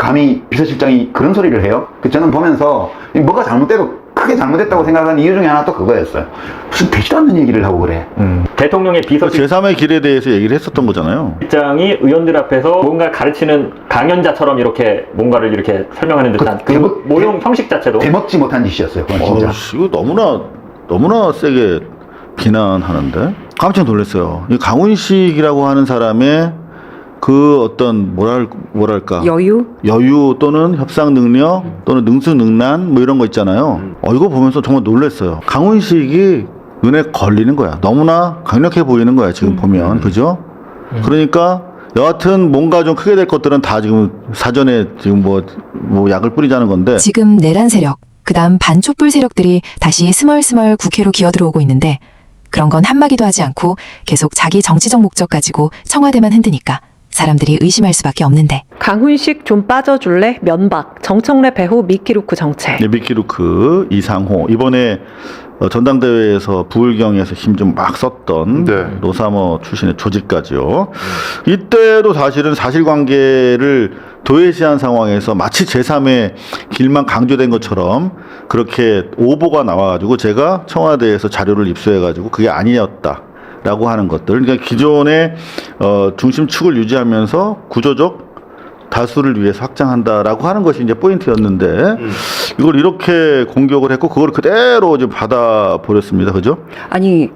감히 비서실장이 그런 소리를 해요? 저는 보면서 뭐가 잘못돼도 크게 잘못했다고 생각하는 이유 중에 하나 또 그거였어요. 무슨 되지도 않는 얘기를 하고 그래. 대통령의 비서실장 제3의 길에 대해서 얘기를 했었던 거잖아요. 이 의원들 앞에서 뭔가 가르치는 강연자처럼 이렇게 뭔가를 이렇게 설명하는 듯한 그 모형 형식 자체도 대먹지 못한 짓이었어요. 그건 진짜. 이거 너무나 세게 비난하는데 깜짝 놀랐어요. 이 강훈식이라고 하는 사람의 그 어떤 뭐랄까 여유 또는 협상 능력 또는 능수능란 뭐 이런 거 있잖아요. 이거 보면서 정말 놀랐어요. 강훈식이 눈에 걸리는 거야. 너무나 강력해 보이는 거야 지금 보면. 그죠? 그러니까 여하튼 뭔가 좀 크게 될 것들은 다 지금 사전에 지금 뭐 약을 뿌리자는 건데, 지금 내란 세력, 그다음 반촛불 세력들이 다시 스멀스멀 국회로 기어들어오고 있는데 그런 건 한마디도 하지 않고 계속 자기 정치적 목적 가지고 청와대만 흔드니까 사람들이 의심할 수밖에 없는데. 강훈식 좀 빠져줄래? 면박. 정청래 배후 미키루크 정책. 네, 미키루크 이상호 이번에 전당대회에서 부울경에서 힘 좀 막 썼던 노사모 출신의 조직까지요. 이때도 사실은 사실관계를 도외시한 상황에서 마치 제3의 길만 강조된 것처럼 그렇게 오보가 나와가지고 제가 청와대에서 자료를 입수해가지고 그게 아니었다 라고 하는 것들, 그러니까 기존의 중심축을 유지하면서 구조적 다수를 위해서 확장한다라고 하는 것이 이제 포인트였는데 이걸 이렇게 공격을 했고 그걸 그대로 이제 받아버렸습니다. 그죠? 아니,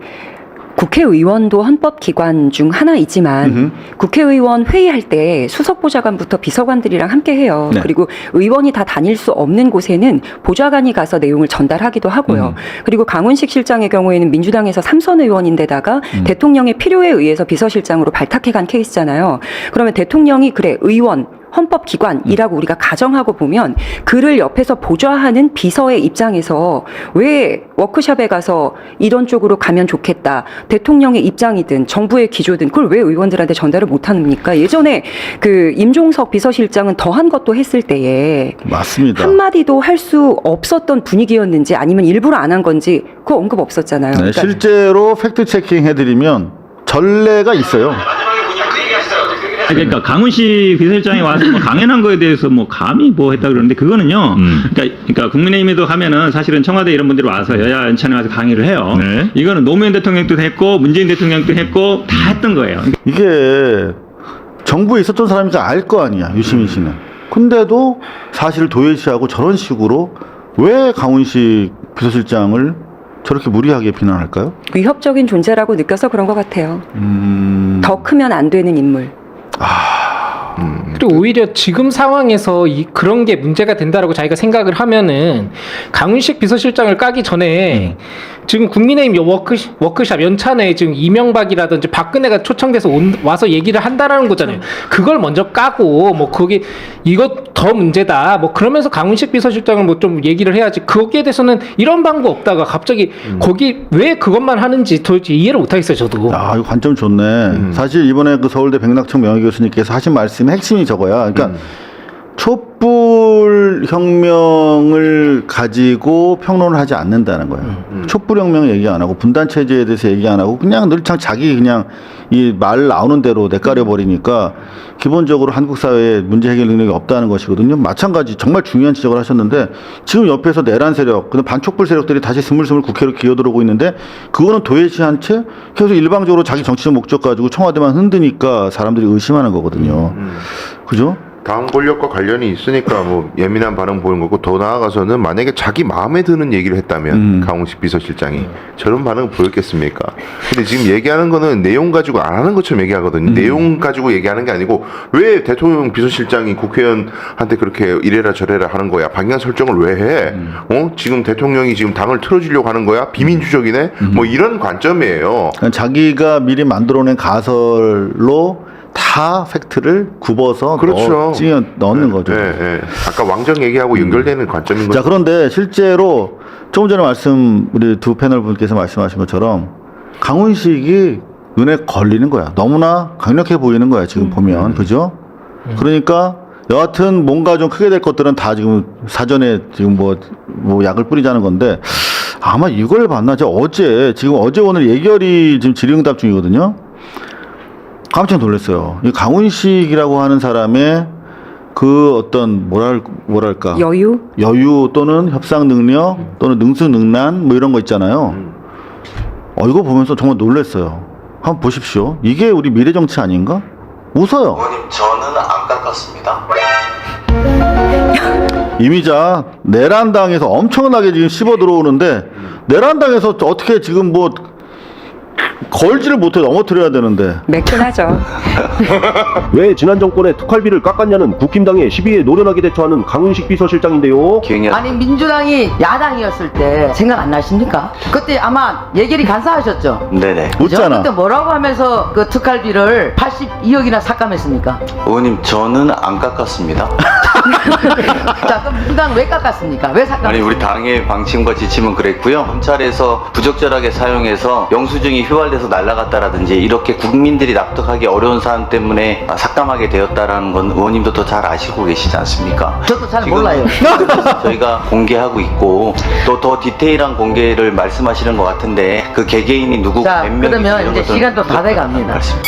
국회의원도 헌법기관 중 하나이지만 국회의원 회의할 때 수석보좌관부터 비서관들이랑 함께 해요. 네. 그리고 의원이 다 다닐 수 없는 곳에는 보좌관이 가서 내용을 전달하기도 하고요. 그리고 강훈식 실장의 경우에는 민주당에서 3선 의원인데다가 대통령의 필요에 의해서 비서실장으로 발탁해간 케이스잖아요. 그러면 대통령이 그래 의원 헌법기관이라고 우리가 가정하고 보면 그를 옆에서 보좌하는 비서의 입장에서 왜 워크숍에 가서 이런 쪽으로 가면 좋겠다. 대통령의 입장이든 정부의 기조든 그걸 왜 의원들한테 전달을 못합니까? 예전에 그 임종석 비서실장은 더한 것도 했을 때에 맞습니다. 한마디도 할 수 없었던 분위기였는지 아니면 일부러 안 한 건지 그 언급 없었잖아요. 네, 그러니까 실제로 팩트 체킹 해드리면 전례가 있어요. 그러니까 강훈식 비서실장이 와서 뭐 강연한 거에 대해서 뭐 감히 뭐 했다 그러는데 그거는요. 그러니까 국민의힘에도 하면은 사실은 청와대 이런 분들이 와서 여야 연찬에 와서 강의를 해요. 네. 이거는 노무현 대통령도 했고 문재인 대통령도 했고 다 했던 거예요. 이게 정부에 있었던 사람이니까 알 거 아니야, 유시민 씨는. 근데도 사실을 도외시하고 저런 식으로 왜 강훈식 비서실장을 저렇게 무리하게 비난할까요? 위협적인 존재라고 느껴서 그런 것 같아요. 더 크면 안 되는 인물. 그리고 오히려 지금 상황에서 그런 게 문제가 된다라고 자기가 생각을 하면은 강훈식 비서실장을 까기 전에 지금 국민의힘 워크숍 연찬에 지금 이명박이라든지 박근혜가 초청돼서 와서 얘기를 한다라는 거잖아요. 그걸 먼저 까고 뭐 거기 이것 더 문제다 뭐 그러면서 강훈식 비서실장을 뭐 좀 얘기를 해야지. 거기에 대해서는 이런 방법 없다가 갑자기 거기 왜 그것만 하는지 도대체 이해를 못하겠어요 저도. 이거 관점 좋네. 사실 이번에 그 서울대 백낙청 명예교수님께서 하신 말씀의 핵심이 저거야. 그러니까 촛불 혁명을 가지고 평론을 하지 않는다는 거예요. 촛불 혁명 얘기 안 하고 분단 체제에 대해서 얘기 안 하고 그냥 늘 자기 그냥 이 말 나오는 대로 내까려 버리니까 기본적으로 한국 사회에 문제 해결 능력이 없다는 것이거든요. 마찬가지 정말 중요한 지적을 하셨는데 지금 옆에서 내란 세력, 그다음 반촛불 세력들이 다시 스물스물 국회로 기어들어오고 있는데 그거는 도외시한 채 계속 일방적으로 자기 정치적 목적 가지고 청와대만 흔드니까 사람들이 의심하는 거거든요. 그죠? 당 권력과 관련이 있으니까 뭐 예민한 반응 보이는 거고, 더 나아가서는 만약에 자기 마음에 드는 얘기를 했다면 강훈식 비서실장이 저런 반응을 보였겠습니까? 근데 지금 얘기하는 거는 내용 가지고 안 하는 것처럼 얘기하거든요. 내용 가지고 얘기하는 게 아니고 왜 대통령 비서실장이 국회의원한테 그렇게 이래라 저래라 하는 거야? 방향 설정을 왜 해? 지금 대통령이 지금 당을 틀어주려고 하는 거야? 비민주적이네? 뭐 이런 관점이에요. 자기가 미리 만들어낸 가설로 다 팩트를 굽어서 그렇죠. 넣는 거죠. 네. 아까 왕정 얘기하고 연결되는 관점인 거죠. 자, 그런데 실제로 조금 전에 우리 두 패널 분께서 말씀하신 것처럼 강훈식이 눈에 걸리는 거야. 너무나 강력해 보이는 거야 지금 보면. 그죠? 그러니까 여하튼 뭔가 좀 크게 될 것들은 다 지금 사전에 지금 뭐 약을 뿌리자는 건데 아마 이걸 봤나? 지금 어제 오늘 예결위 지금 질의응답 중이거든요. 깜짝 놀랐어요. 이 강훈식이라고 하는 사람의 그 어떤 뭐랄까 여유? 또는 협상 능력 또는 능수능란 뭐 이런 거 있잖아요. 이거 보면서 정말 놀랐어요. 한번 보십시오. 이게 우리 미래 정치 아닌가? 웃어요. 의원님 저는 안 깎았습니다. 이미자 내란당에서 엄청나게 지금 씹어 들어오는데 내란당에서 어떻게 지금 뭐 걸지를 못해 넘어뜨려야 되는데 매끈하죠. 왜 지난 정권의 특활비를 깎았냐는 국힘당의 시비에 노련하게 대처하는 강훈식 비서실장인데요. 아니 민주당이 야당이었을 때 생각 안 나십니까? 그때 아마 예결위 간사하셨죠? 네네. 웃잖아. 그때 뭐라고 하면서 그 특활비를 82억이나 삭감했습니까? 의원님 저는 안 깎았습니다. 자, 그럼 민주당 왜 깎았습니까? 왜 삭감했습니까? 아니 우리 당의 방침과 지침은 그랬고요. 검찰에서 부적절하게 사용해서 영수증이 휘발돼서 날아갔다라든지 이렇게 국민들이 납득하기 어려운 사안 때문에 삭감하게 되었다라는 건 의원님도 더 잘 아시고 계시지 않습니까? 저도 잘 지금 몰라요. 저희가 공개하고 있고 또 더 디테일한 공개를 말씀하시는 것 같은데 그 개개인이 누구 자, 몇 명인지 그러면 이런 이제 것들은 시간도 다 돼갑니다. 말씀.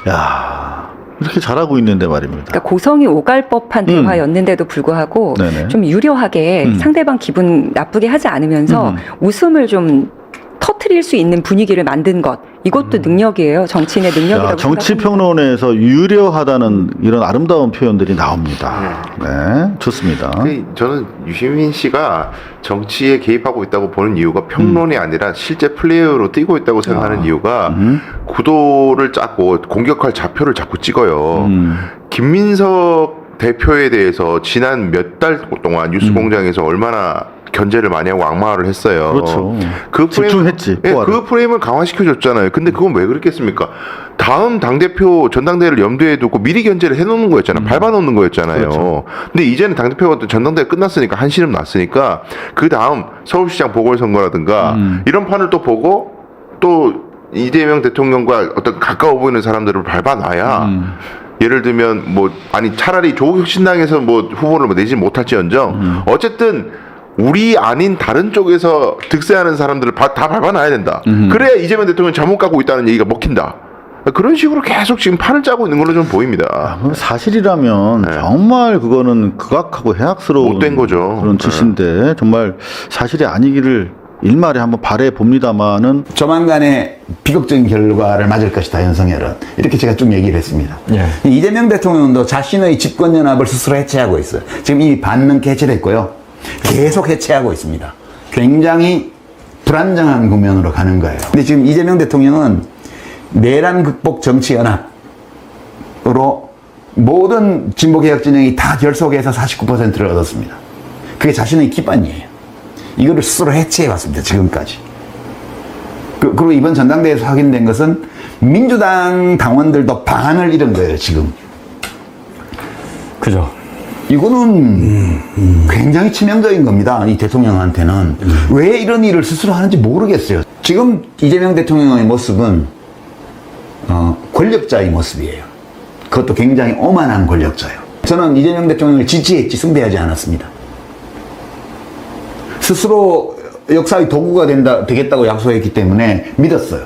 야 이렇게 잘하고 있는데 말입니다. 그러니까 고성이 오갈 법한 대화였는데도 불구하고 네네. 좀 유려하게 상대방 기분 나쁘게 하지 않으면서 웃음을 좀 터트릴 수 있는 분위기를 만든 것, 이것도 능력이에요. 정치인의 능력이라고 정치 생각합니다. 평론에서 유려하다는 이런 아름다운 표현들이 나옵니다. 네, 좋습니다. 저는 유시민 씨가 정치에 개입하고 있다고 보는 이유가 평론이 아니라 실제 플레이어로 뛰고 있다고 생각하는 이유가 구도를 짜고 공격할 좌표를 자꾸 찍어요. 김민석 대표에 대해서 지난 몇 달 동안 뉴스공장에서 얼마나 견제를 많이 하고 악마화를 했어요. 그렇죠. 그 프레임, 집중했지. 예, 포화를. 그 프레임을 강화시켜줬잖아요. 근데 그건 왜 그랬겠습니까? 다음 당대표 전당대회를 염두에 두고 미리 견제를 해놓는 거였잖아요. 밟아놓는 거였잖아요. 그렇죠. 근데 이제는 당대표가 전당대회 끝났으니까 한시름 났으니까 그 다음 서울시장 보궐선거라든가 이런 판을 또 보고 또 이재명 대통령과 어떤 가까워 보이는 사람들을 밟아놔야 예를 들면 뭐 아니 차라리 조국 신당에서 뭐 후보를 내지 못할지언정 어쨌든 우리 아닌 다른 쪽에서 득세하는 사람들을 다 밟아놔야 된다. 그래야 이재명 대통령 잘못 가고 있다는 얘기가 먹힌다. 그런 식으로 계속 지금 판을 짜고 있는 걸로 좀 보입니다. 사실이라면 정말 그거는 극악하고 해악스러운 못된 거죠. 그런 짓인데 정말 사실이 아니기를 일말에 한번 바래 봅니다만은 조만간에 비극적인 결과를 맞을 것이다, 윤석열은. 이렇게 제가 쭉 얘기를 했습니다. 이재명 대통령도 자신의 집권연합을 스스로 해체하고 있어요. 지금 이미 반넘게 해체됐고요. 계속 해체하고 있습니다. 굉장히 불안정한 국면으로 가는 거예요. 근데 지금 이재명 대통령은 내란 극복 정치연합으로 모든 진보개혁 진영이 다 결속해서 49%를 얻었습니다. 그게 자신의 기반이에요. 이거를 스스로 해체해 왔습니다. 지금까지. 그리고 이번 전당대회에서 확인된 것은 민주당 당원들도 반을 잃은 거예요. 지금. 그죠. 이거는 굉장히 치명적인 겁니다. 이 대통령한테는. 왜 이런 일을 스스로 하는지 모르겠어요. 지금 이재명 대통령의 모습은 권력자의 모습이에요. 그것도 굉장히 오만한 권력자예요. 저는 이재명 대통령을 지지했지 숭배하지 않았습니다. 스스로 역사의 도구가 되겠다고 약속했기 때문에 믿었어요.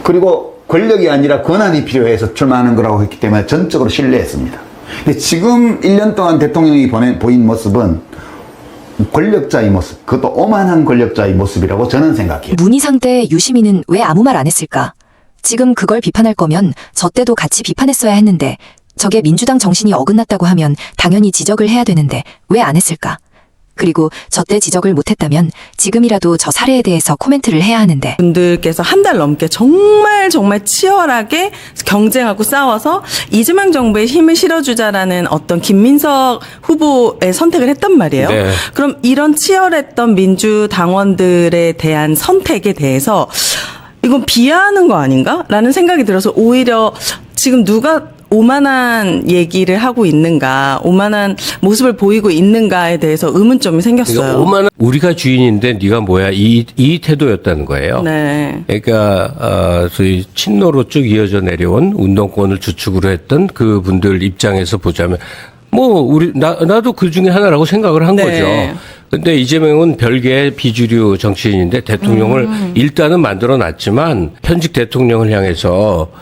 그리고 권력이 아니라 권한이 필요해서 출마하는 거라고 했기 때문에 전적으로 신뢰했습니다. 근데 지금 1년 동안 대통령이 보인 모습은 권력자의 모습, 그것도 오만한 권력자의 모습이라고 저는 생각해요. 문희상 때 유시민은 왜 아무 말 안 했을까? 지금 그걸 비판할 거면 저 때도 같이 비판했어야 했는데 저게 민주당 정신이 어긋났다고 하면 당연히 지적을 해야 되는데 왜 안 했을까? 그리고 저 때 지적을 못했다면 지금이라도 저 사례에 대해서 코멘트를 해야 하는데 분들께서 한 달 넘게 정말 치열하게 경쟁하고 싸워서 이재명 정부에 힘을 실어주자라는 어떤 김민석 후보의 선택을 했단 말이에요. 네. 그럼 이런 치열했던 민주당원들에 대한 선택에 대해서 이건 비하하는 거 아닌가? 라는 생각이 들어서 오히려 지금 누가 오만한 얘기를 하고 있는가, 오만한 모습을 보이고 있는가에 대해서 의문점이 생겼어요. 그러니까 오만한 우리가 주인인데 네가 뭐야 이 태도였다는 거예요. 네. 그러니까 소위 친노로 쭉 이어져 내려온 운동권을 주축으로 했던 그 분들 입장에서 보자면 뭐 나도 그 중에 하나라고 생각을 한 네. 거죠. 근데 이재명은 별개의 비주류 정치인인데 대통령을 일단은 만들어 놨지만 현직 대통령을 향해서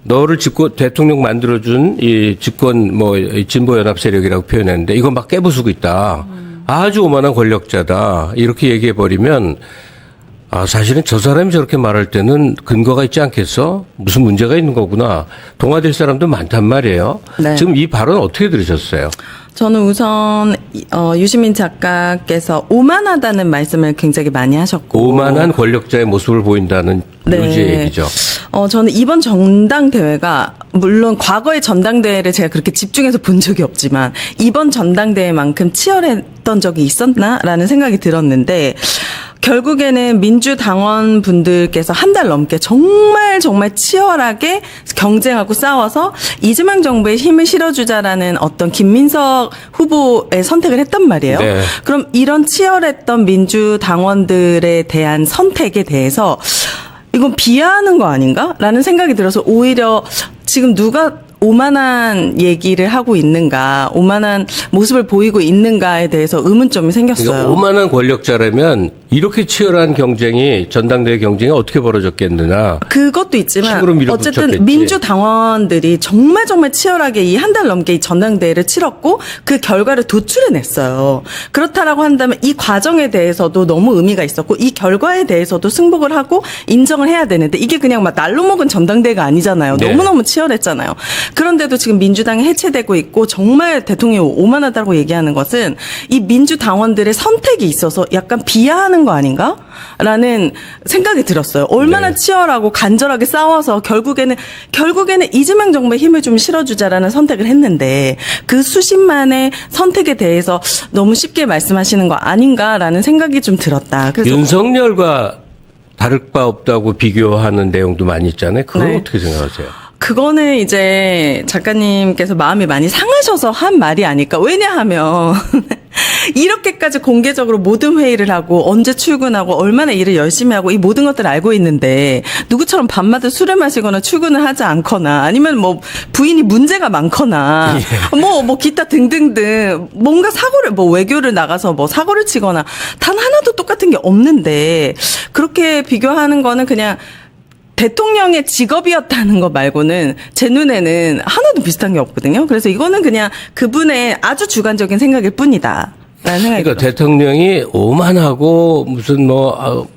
너를 대통령 만들어준 이 집권 이 진보연합 세력이라고 표현했는데 이건 막 깨부수고 있다. 아주 오만한 권력자다. 이렇게 얘기해버리면 사실은 저 사람이 저렇게 말할 때는 근거가 있지 않겠어? 무슨 문제가 있는 거구나. 동화될 사람도 많단 말이에요. 네. 지금 이 발언 어떻게 들으셨어요? 저는 우선 유시민 작가께서 오만하다는 말씀을 굉장히 많이 하셨고 오만한 권력자의 모습을 보인다는 요지의 얘기죠. 저는 이번 전당대회가 물론 과거의 전당대회를 제가 그렇게 집중해서 본 적이 없지만 이번 전당대회만큼 치열했던 적이 있었나라는 생각이 들었는데 결국에는 민주당원 분들께서 한 달 넘게 정말 치열하게 경쟁하고 싸워서 이재명 정부에 힘을 실어주자라는 어떤 김민석 후보의 선택을 했단 말이에요. 네. 그럼 이런 치열했던 민주당원들에 대한 선택에 대해서 이건 비하하는 거 아닌가? 라는 생각이 들어서 오히려 지금 누가 오만한 얘기를 하고 있는가, 오만한 모습을 보이고 있는가에 대해서 의문점이 생겼어요. 그러니까 오만한 권력자라면 이렇게 치열한 경쟁이 전당대회 경쟁이 어떻게 벌어졌겠느냐. 그것도 있지만 힘으로 밀어붙였겠지. 어쨌든 민주당원들이 정말 치열하게 이 한 달 넘게 이 전당대회를 치렀고 그 결과를 도출해냈어요. 그렇다라고 한다면 이 과정에 대해서도 너무 의미가 있었고 이 결과에 대해서도 승복을 하고 인정을 해야 되는데 이게 그냥 막 날로 먹은 전당대회가 아니잖아요. 네. 너무너무 치열했잖아요. 그런데도 지금 민주당이 해체되고 있고 정말 대통령이 오만하다고 얘기하는 것은 이 민주당원들의 선택이 있어서 약간 비하하는 거 아닌가? 라는 생각이 들었어요. 얼마나 치열하고 간절하게 싸워서 결국에는 이재명 정부에 힘을 좀 실어주자라는 선택을 했는데 그 수십만의 선택에 대해서 너무 쉽게 말씀하시는 거 아닌가라는 생각이 좀 들었다. 그래서 윤석열과 다를 바 없다고 비교하는 내용도 많이 있잖아요. 그건 네. 어떻게 생각하세요? 그거는 이제 작가님께서 마음이 많이 상하셔서 한 말이 아닐까. 왜냐하면 이렇게까지 공개적으로 모든 회의를 하고 언제 출근하고 얼마나 일을 열심히 하고 이 모든 것들을 알고 있는데 누구처럼 밤마다 술을 마시거나 출근을 하지 않거나 아니면 뭐 부인이 문제가 많거나 뭐 기타 등등등 뭔가 사고를 외교를 나가서 사고를 치거나 단 하나도 똑같은 게 없는데 그렇게 비교하는 거는 그냥 대통령의 직업이었다는 거 말고는 제 눈에는 하나도 비슷한 게 없거든요. 그래서 이거는 그냥 그분의 아주 주관적인 생각일 뿐이다. 라는 생각이 그러니까 들어요. 대통령이 오만하고 무슨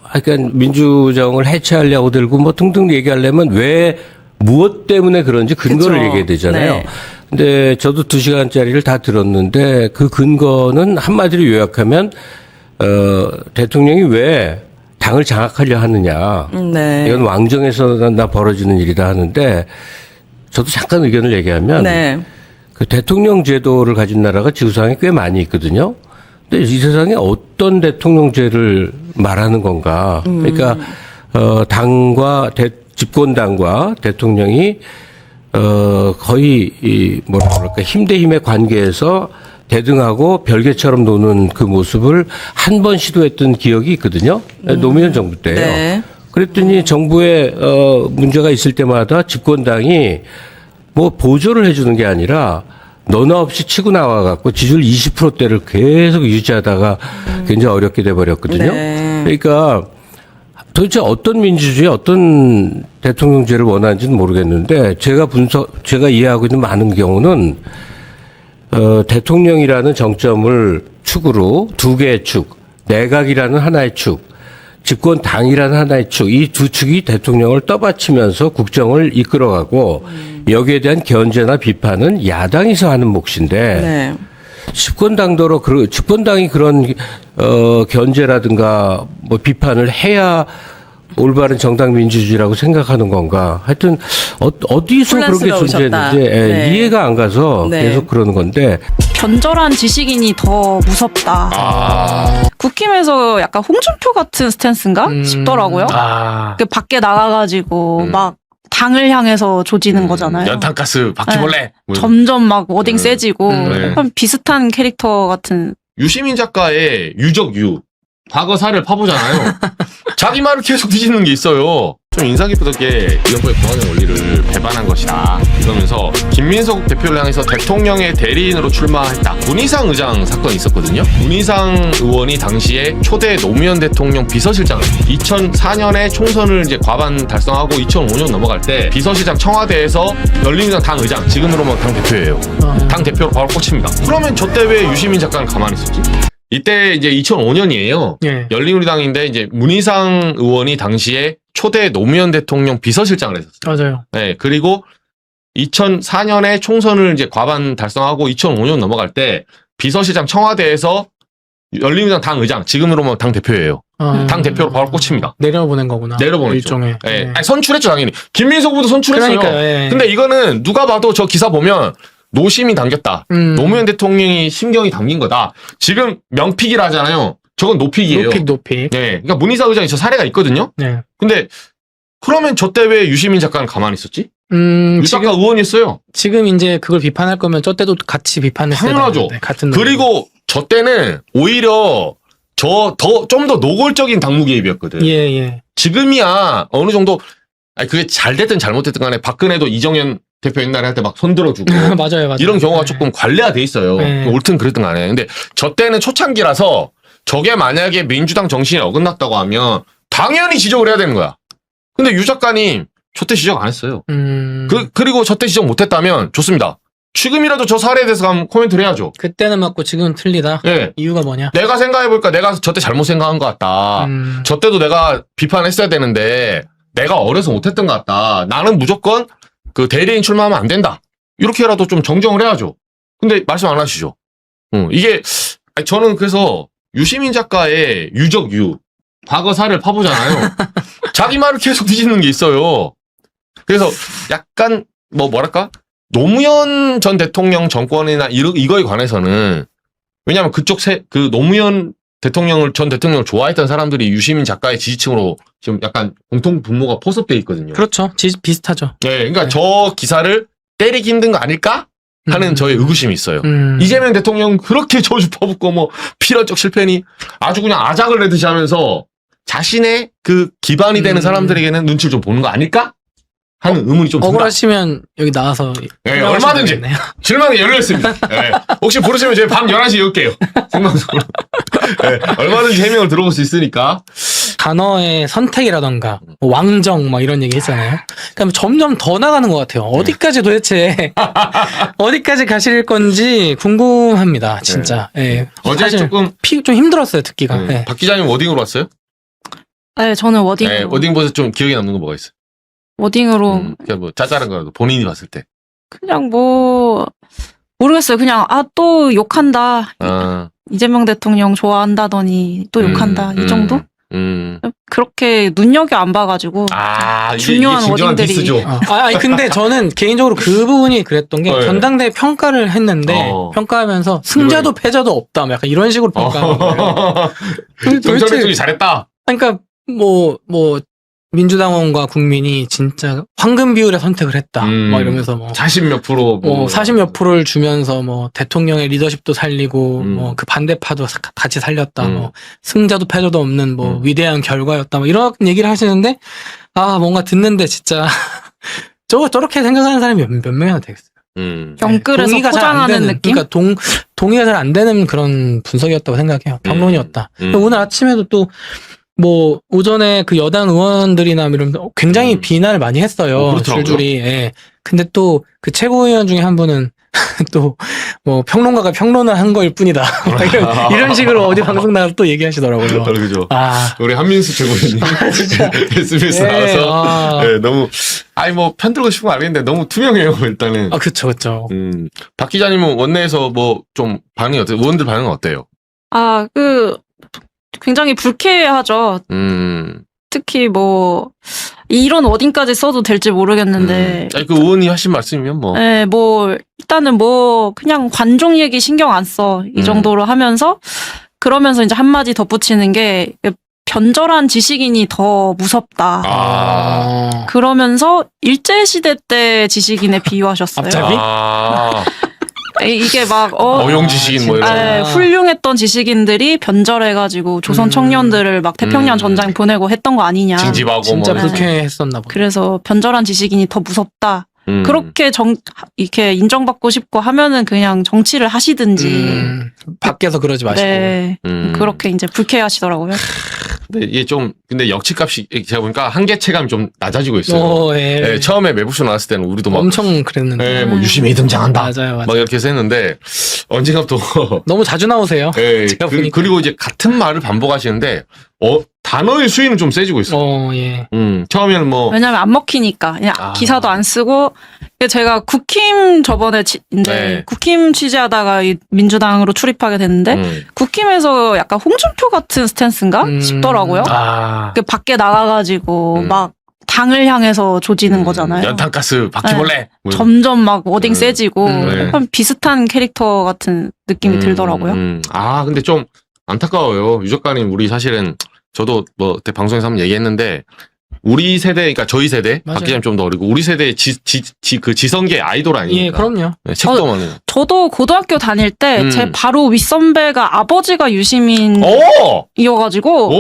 하여간 민주정을 해체하려고 들고 등등 얘기하려면 왜 무엇 때문에 그런지 근거를 그쵸. 얘기해야 되잖아요. 네. 근데 저도 2시간짜리를 다 들었는데 그 근거는 한마디로 요약하면 대통령이 왜 당을 장악하려 하느냐. 네. 이건 왕정에서 나 벌어지는 일이다 하는데 저도 잠깐 의견을 얘기하면 네. 그 대통령 제도를 가진 나라가 지구상에 꽤 많이 있거든요. 근데 이 세상에 어떤 대통령제를 말하는 건가. 그러니까 당과 집권당과 대통령이 거의 힘 대 힘의 관계에서 대등하고 별개처럼 노는 그 모습을 한 번 시도했던 기억이 있거든요. 노무현 정부 때요. 네. 그랬더니 정부에 문제가 있을 때마다 집권당이 보조를 해주는 게 아니라 너나 없이 치고 나와갖고 지지율 20%대를 계속 유지하다가 굉장히 어렵게 돼버렸거든요. 네. 그러니까 도대체 어떤 민주주의, 어떤 대통령제를 원하는지는 모르겠는데 제가 이해하고 있는 많은 경우는 대통령이라는 정점을 축으로 두 개의 축, 내각이라는 하나의 축, 집권당이라는 하나의 축, 이 두 축이 대통령을 떠받치면서 국정을 이끌어가고 여기에 대한 견제나 비판은 야당에서 하는 몫인데 네. 집권당이 그런 견제라든가 비판을 해야 올바른 정당 민주주의라고 생각하는 건가? 하여튼 어디서 그런 게 존재했는지 네. 이해가 안 가서 네. 계속 그러는 건데. 변절한 지식인이 더 무섭다. 국힘에서 약간 홍준표 같은 스탠스인가 싶더라고요. 그 밖에 나가가지고 막 당을 향해서 조지는 거잖아요. 연탄가스 바퀴벌레. 네. 점점 막 워딩 세지고 약간 비슷한 캐릭터 같은. 유시민 작가의 유적 유. 과거사를 파보잖아요. 자기 말을 계속 뒤집는 게 있어요. 좀 인상 깊었게 이번에 공화당 원리를 배반한 것이다. 이러면서 김민석 대표를 향해서 대통령의 대리인으로 출마했다. 문희상 의장 사건이 있었거든요. 문희상 의원이 당시에 초대 노무현 대통령 비서실장을 2004년에 총선을 이제 과반 달성하고 2005년 넘어갈 때 비서실장 청와대에서 열린우리당 당 의장, 지금으로 당 대표예요. 당 대표로 바로 꽂힙니다. 그러면 저 때 왜 유시민 작가는 가만히 있었지? 이때 이제 2005년이에요. 예. 열린우리당인데 이제 문희상 의원이 당시에 초대 노무현 대통령 비서실장을 했었어요. 맞아요. 네, 그리고 2004년에 총선을 이제 과반 달성하고 2005년 넘어갈 때 비서실장 청와대에서 열린우리당 당 의장, 지금으로 당 대표예요. 당 대표로 바로 꽂힙니다. 내려보낸 거구나. 내려보냈죠. 일종의. 예. 아니, 선출했죠, 당연히. 김민석 후보도 선출했어요. 그러니까요, 예. 근데 이거는 누가 봐도 저 기사 보면 노심이 담겼다. 노무현 대통령이 심경이 담긴 거다. 지금 명픽이라 하잖아요. 저건 노픽이에요. 노픽. 네. 그러니까 문희사 의장이 저 사례가 있거든요. 네. 근데 그러면 저 때 왜 유시민 작가는 가만히 있었지? 유 작가 의원이었어요. 지금 이제 그걸 비판할 거면 저 때도 같이 비판했어요. 당연하죠. 같은 그리고 저 때는 오히려 좀 더 노골적인 당무 개입이었거든. 예. 지금이야 어느 정도 아니 그게 잘 됐든 잘못됐든 간에 박근혜도 이정현 대표 옛날에 할 때 막 손들어주고 맞아요. 이런 경우가 조금 관례화돼 있어요. 네. 옳든 그랬든 간에. 근데 저 때는 초창기라서 저게 만약에 민주당 정신에 어긋났다고 하면 당연히 지적을 해야 되는 거야. 근데 유 작가님 저 때 지적 안 했어요. 그리고 저 때 지적 못했다면 좋습니다. 지금이라도 저 사례에 대해서 한번 코멘트를 해야죠. 그때는 맞고 지금은 틀리다. 네. 이유가 뭐냐? 내가 생각해보니까 내가 저 때 잘못 생각한 것 같다. 저 때도 내가 비판했어야 되는데 내가 어려서 못했던 것 같다. 나는 무조건 그 대리인 출마하면 안 된다. 이렇게라도 좀 정정을 해야죠. 근데 말씀 안 하시죠. 이게 저는 그래서 유시민 작가의 유적유 과거사를 파보잖아요. 자기 말을 계속 뒤집는 게 있어요. 그래서 약간 뭐랄까 노무현 전 대통령 정권이나 이거에 관해서는 왜냐하면 그 노무현 전 대통령을 좋아했던 사람들이 유시민 작가의 지지층으로 지금 약간 공통 분모가 포섭돼 있거든요. 그렇죠. 비슷하죠. 네, 그러니까 저 기사를 때리기 힘든 거 아닐까 하는 저의 의구심이 있어요. 이재명 대통령 그렇게 저주 퍼붓고 뭐 필연적 실패니 아주 그냥 아작을 내듯이 하면서 자신의 그 기반이 되는 사람들에게는 눈치를 좀 보는 거 아닐까 하는 의문이 좀 든다. 억울하시면 여기 나와서 네, 얼마든지 질문이 열려있습니다. 네, 혹시 부르시면 저희 밤 11시에 올게요. 생방송으로. 네, 얼마든지 해명을 들어볼 수 있으니까. 단어의 선택이라던가 뭐 왕정 막 이런 얘기 했잖아요. 그러니까 점점 더 나가는 것 같아요. 어디까지 도대체 어디까지 가실 건지 궁금합니다. 진짜. 네. 어제 조금 좀 힘들었어요 듣기가. 네. 박 기자님 워딩으로 왔어요? 네, 저는 워딩으로. 네, 워딩 보서 좀 기억에 남는 거 뭐가 있어요? 워딩으로. 그냥 뭐 짜잘한 거라도 본인이 봤을 때. 그냥 모르겠어요. 그냥 또 욕한다. 이재명 대통령 좋아한다더니 또 욕한다. 이 정도? 그렇게 눈여겨 안 봐가지고 중요한 이게 워딩들이. 디스죠. 아니 근데 저는 개인적으로 그 부분이 그랬던 게 전당대회 평가를 했는데 평가하면서 승자도 패자도 없다. 막 약간 이런 식으로 평가하는 거예요. 정철배 쪽이 잘했다. 그러니까 뭐 민주당원과 국민이 진짜 황금 비율의 선택을 했다. 막 이러면서 40 몇 프로 40 몇 프로를 주면서 대통령의 리더십도 살리고 그 반대파도 같이 살렸다. 승자도 패자도 없는 위대한 결과였다. 이런 얘기를 하시는데 뭔가 듣는데 진짜 저렇게 생각하는 사람이 몇 명이나 되겠어요. 병글에서 포장하는 느낌? 그러니까 동의가 잘 안 되는 그런 분석이었다고 생각해요. 평론이었다. 오늘 아침에도 또 오전에 그 여당 의원들이나 이런 굉장히 비난을 많이 했어요. 줄줄이. 예. 근데 또 그 최고위원 중에 한 분은 또 평론가가 평론을 한 거일 뿐이다. 이런 식으로 어디 방송 나가서 또 얘기하시더라고요. 그죠. 우리 한민수 최고위원님. SBS 나와서. 네, 너무, 편들고 싶은 거 알겠는데 너무 투명해요, 일단은. 그쵸. 박 기자님은 원내에서 좀 반응이 어때요? 의원들 반응은 어때요? 굉장히 불쾌하죠. 특히 이런 워딩까지 써도 될지 모르겠는데. 그 의원이 하신 말씀이면 네, 일단은 그냥 관종 얘기 신경 안 써. 이 정도로 하면서, 그러면서 이제 한마디 덧붙이는 게, 변절한 지식인이 더 무섭다. 그러면서 일제시대 때 지식인에 비유하셨어요. 갑자기? 이게 막 어용 지식인 뭐 이런. 네, 훌륭했던 지식인들이 변절해가지고 조선 청년들을 막 태평양 전장 보내고 했던 거 아니냐. 징집하고 진짜 뭐. 불쾌했었나 보다. 그래서 변절한 지식인이 더 무섭다. 그렇게 이렇게 인정받고 싶고 하면은 그냥 정치를 하시든지. 밖에서 그러지 마시고. 네. 그렇게 이제 불쾌하시더라고요. 근데 이게 좀 근데 역치값이 제가 보니까 한계 체감이 좀 낮아지고 있어요. 예. 네, 처음에 매부쇼 나왔을 때는 우리도 막 엄청 그랬는데. 네, 뭐 유심히 등장한다. 맞아요. 막 이렇게 해서 했는데 언젠가부터 너무 자주 나오세요. 네, 제가 보니까. 그리고 이제 같은 말을 반복하시는데 단어의 수위는 좀 세지고 있어요. 예. 처음에는 뭐 왜냐면 안 먹히니까 그냥 기사도 안 쓰고 제가 국힘 저번에 이제 네. 국힘 취재하다가 이 민주당으로 출입하게 됐는데 국힘에서 약간 홍준표 같은 스탠스인가 싶더라고요. 그 밖에 나가가지고 막 당을 향해서 조지는 거잖아요. 연탄가스 바퀴벌레 네. 뭐 이런. 점점 막 워딩 세지고 네. 약간 비슷한 캐릭터 같은 느낌이 들더라고요. 근데 좀 안타까워요. 유적가님 우리 사실은 저도 뭐 그때 방송에서 한번 얘기했는데 우리 세대, 그러니까 저희 세대, 박 기자님 좀 더 어리고 우리 세대의 그 지성계 아이돌 아닙니까? 예, 그럼요. 네, 책도 많아요. 저도 고등학교 다닐 때 제 바로 윗선배가 아버지가 유시민이어가지고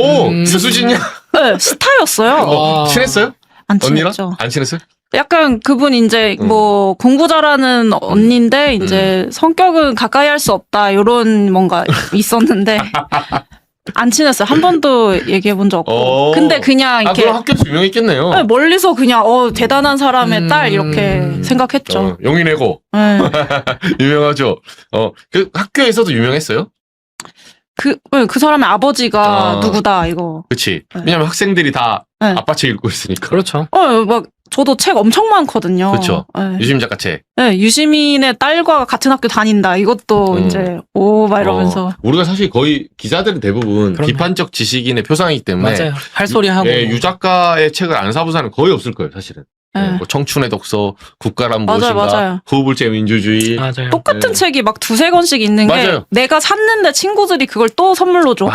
수진이야? 네, 스타였어요. 친했어요? 안 언니랑? 친했죠. 안 친했어요? 약간 그분 이제 뭐 공부 잘하는 언니인데 이제 성격은 가까이 할 수 없다 이런 뭔가 있었는데 안 친했어요. 한 번도 얘기해 본 적 없고. 근데 그냥 이렇게 그럼 학교에서 유명했겠네요. 네, 멀리서 그냥 대단한 사람의 딸 이렇게 생각했죠. 용인외고 네. 유명하죠. 그 학교에서도 유명했어요? 그 사람의 아버지가 누구다 이거. 그렇지. 왜냐면 학생들이 다 네. 아빠 책 읽고 있으니까. 그렇죠. 막 저도 책 엄청 많거든요. 그렇죠. 네. 유시민 작가 책. 네, 유시민의 딸과 같은 학교 다닌다. 이것도 이제 막 이러면서. 우리가 사실 거의 기자들은 대부분 비판적 지식인의 표상이기 때문에 맞아요. 할 소리 하고. 유 작가의 책을 안 사본 사람은 거의 없을 거예요, 사실은. 네. 뭐 청춘의 독서, 국가란 맞아요, 무엇인가, 맞아요. 호불제 민주주의. 맞아요. 똑같은 책이 막 두세 권씩 있는 게 맞아요. 내가 샀는데 친구들이 그걸 또 선물로 줘.